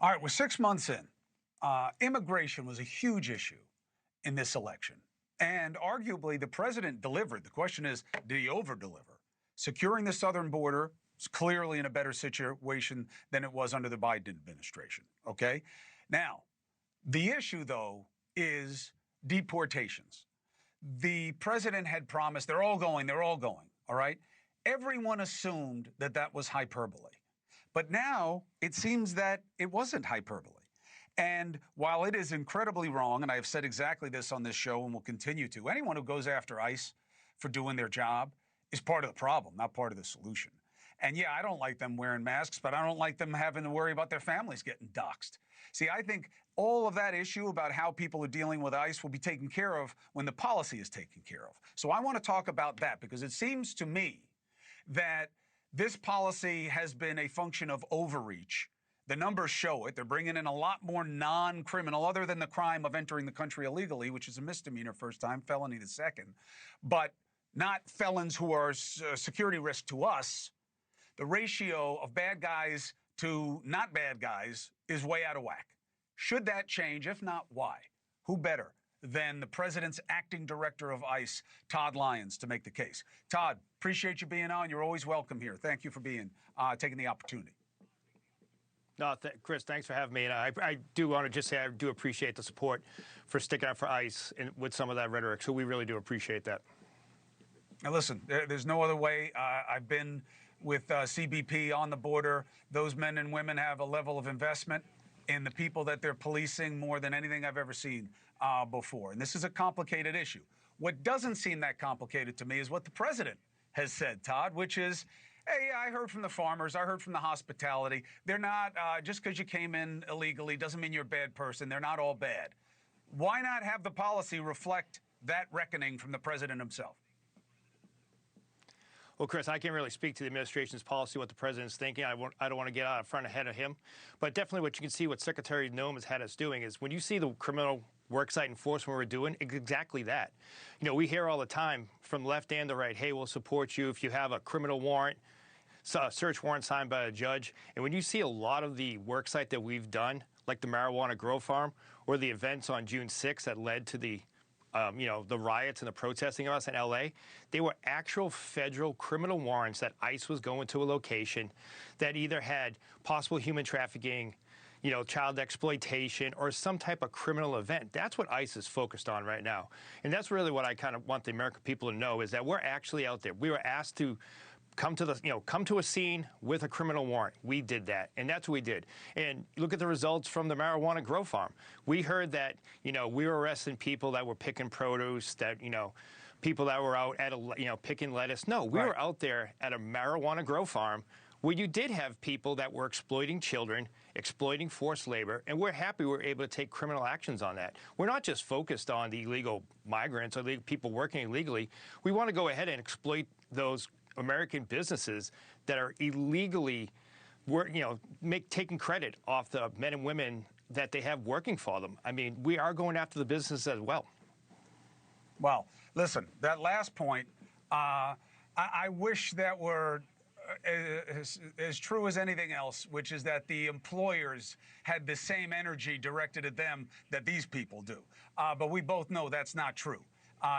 All right, we're 6 months in. Immigration was a huge issue in this election. And arguably, the president delivered. The question is, did he over-deliver? Securing the southern border is clearly in a better situation than it was under the Biden administration, okay? Now, the issue, though, is deportations. The president had promised, they're all going, all right? Everyone assumed that that was hyperbole. But now it seems that it wasn't hyperbole. And while it is incredibly wrong, and I have said exactly this on this show and will continue to, anyone who goes after ICE for doing their job is part of the problem, not part of the solution. And yeah, I don't like them wearing masks, but I don't like them having to worry about their families getting doxxed. See, I think all of that issue about how people are dealing with ICE will be taken care of when the policy is taken care of. So I want to talk about that because it seems to me that this policy has been a function of overreach. The numbers show it. They're bringing in a lot more non-criminal, other than the crime of entering the country illegally, which is a misdemeanor first time, felony the second, but not felons who are a security risk to us. The ratio of bad guys to not bad guys is way out of whack. Should that change? If not, why? Who better than the president's acting director of ICE, Todd Lyons, to make the case? Todd, appreciate you being on. You're always welcome here. Thank you for taking the opportunity. No, Chris, thanks for having me. And I do want to just say I do appreciate the support for sticking up for ICE and with some of that rhetoric. So we really do appreciate that. Now, listen, there's no other way. I've been with CBP on the border. Those men and women have a level of investment in the people that they're policing more than anything I've ever seen before. And this is a complicated issue. What doesn't seem that complicated to me is what the president has said, Todd, which is, hey, I heard from the farmers, I heard from the hospitality. They're not, just because you came in illegally doesn't mean you're a bad person. They're not all bad. Why not have the policy reflect that reckoning from the president himself? Well, Chris, I can't really speak to the administration's policy, what the president's thinking. I don't want to get out in front ahead of him. But definitely what you can see what Secretary Noem has had us doing is when you see the criminal worksite enforcement we're doing, it's exactly that. You know, we hear all the time from the left and the right, hey, we'll support you if you have a criminal warrant, search warrant signed by a judge. And when you see a lot of the worksite that we've done, like the marijuana grow farm or the events on June 6th that led to the the riots and the protesting of us in L.A., they were actual federal criminal warrants that ICE was going to a location that either had possible human trafficking, child exploitation, or some type of criminal event. That's what ICE is focused on right now. And that's really what I kind of want the American people to know is that we're actually out there. We were asked to come to a scene with a criminal warrant. We did that, and that's what we did. And look at the results from the marijuana grow farm. We heard that, we were arresting people that were picking produce, that, people that were out at picking lettuce. No, we were out there at a marijuana grow farm where you did have people that were exploiting children, exploiting forced labor, and we're happy we're able to take criminal actions on that. We're not just focused on the illegal migrants or the people working illegally. We want to go ahead and exploit those American businesses that are illegally taking credit off the men and women that they have working for them. I mean, we are going after the business as well. Well, listen, that last point, I wish that were as true as anything else, which is that the employers had the same energy directed at them that these people do. But we both know that's not true.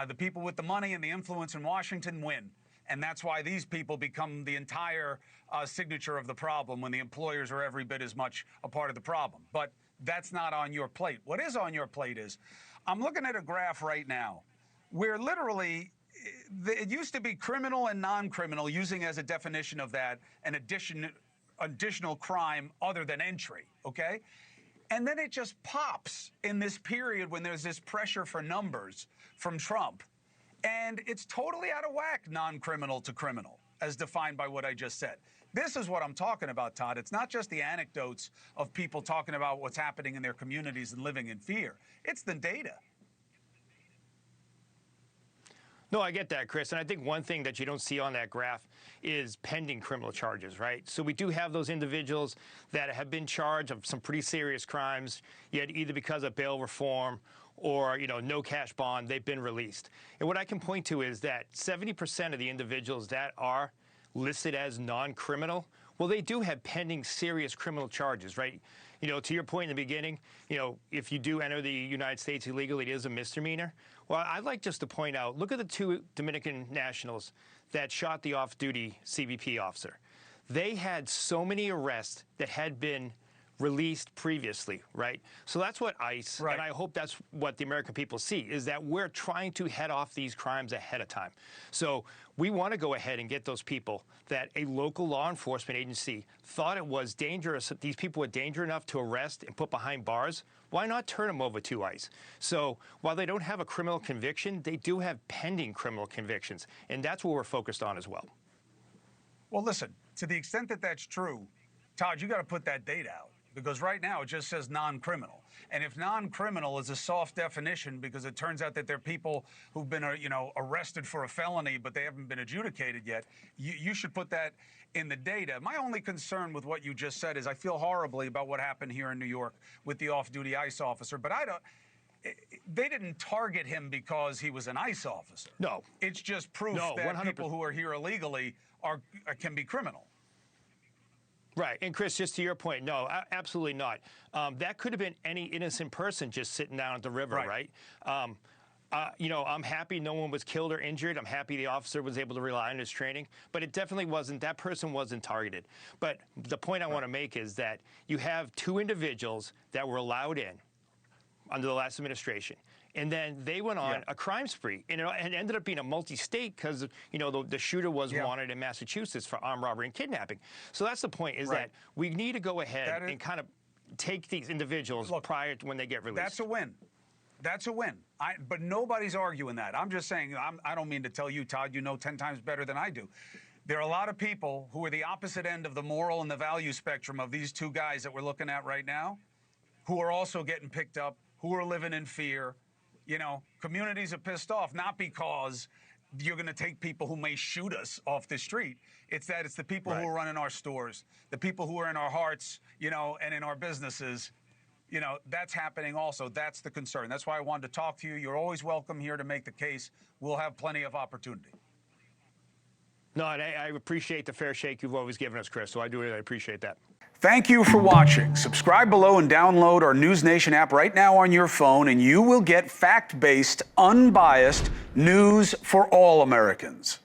The people with the money and the influence in Washington win. And that's why these people become the entire signature of the problem when the employers are every bit as much a part of the problem. But that's not on your plate. What is on your plate is, I'm looking at a graph right now where literally it used to be criminal and non-criminal, using as a definition of that an additional crime other than entry, okay? And then it just pops in this period when there's this pressure for numbers from Trump. And it's totally out of whack, non-criminal to criminal, as defined by what I just said. This is what I'm talking about, Todd. It's not just the anecdotes of people talking about what's happening in their communities and living in fear. It's the data. No, I get that, Chris. And I think one thing that you don't see on that graph is pending criminal charges, right? So we do have those individuals that have been charged of some pretty serious crimes, yet either because of bail reform or, no cash bond, they've been released. And what I can point to is that 70% of the individuals that are listed as non-criminal Well, they do have pending serious criminal charges, right? You know, to your point in the beginning, you know, if you do enter the United States illegally, it is a misdemeanor. Well, I'd like just to point out, look at the 2 Dominican nationals that shot the off-duty CBP officer. They had so many arrests that had been released previously, right? So that's what ICE, right. and I hope that's what the American people see, is that we're trying to head off these crimes ahead of time. So we want to go ahead and get those people that a local law enforcement agency thought it was dangerous, that these people were dangerous enough to arrest and put behind bars. Why not turn them over to ICE? So while they don't have a criminal conviction, they do have pending criminal convictions, and that's what we're focused on as well. Well, listen, to the extent that that's true, Todd, you got to put that date out. Because right now it just says non-criminal. And if non-criminal is a soft definition because it turns out that they're people who've been, you know, arrested for a felony, but they haven't been adjudicated yet, you should put that in the data. My only concern with what you just said is I feel horribly about what happened here in New York with the off-duty ICE officer, but they didn't target him because he was an ICE officer. No. It's just proof that 100%. People who are here illegally can be criminal. Right. And Chris, just to your point, no, absolutely not. That could have been any innocent person just sitting down at the river, right? You know, I'm happy no one was killed or injured. I'm happy the officer was able to rely on his training, but it definitely wasn't, that person wasn't targeted. But the point I want to make is that you have 2 individuals that were allowed in under the last administration. And then they went on a crime spree, and it ended up being a multi-state because, you know, the shooter was wanted in Massachusetts for armed robbery and kidnapping. So that's the point, is that we need to go ahead and kind of take these individuals prior to when they get released. That's a win. That's a win. But nobody's arguing that. I'm just saying, I don't mean to tell you, Todd, you know 10 times better than I do. There are a lot of people who are the opposite end of the moral and the value spectrum of these 2 guys that we're looking at right now, who are also getting picked up, who are living in fear. You know, communities are pissed off, not because you're going to take people who may shoot us off the street. It's that it's the people who are running our stores, the people who are in our hearts, you know, and in our businesses. You know, that's happening also. That's the concern. That's why I wanted to talk to you. You're always welcome here to make the case. We'll have plenty of opportunity. No, and I appreciate the fair shake you've always given us, Chris, so I appreciate that. Thank you for watching. Subscribe below and download our NewsNation app right now on your phone, and you will get fact-based, unbiased news for all Americans.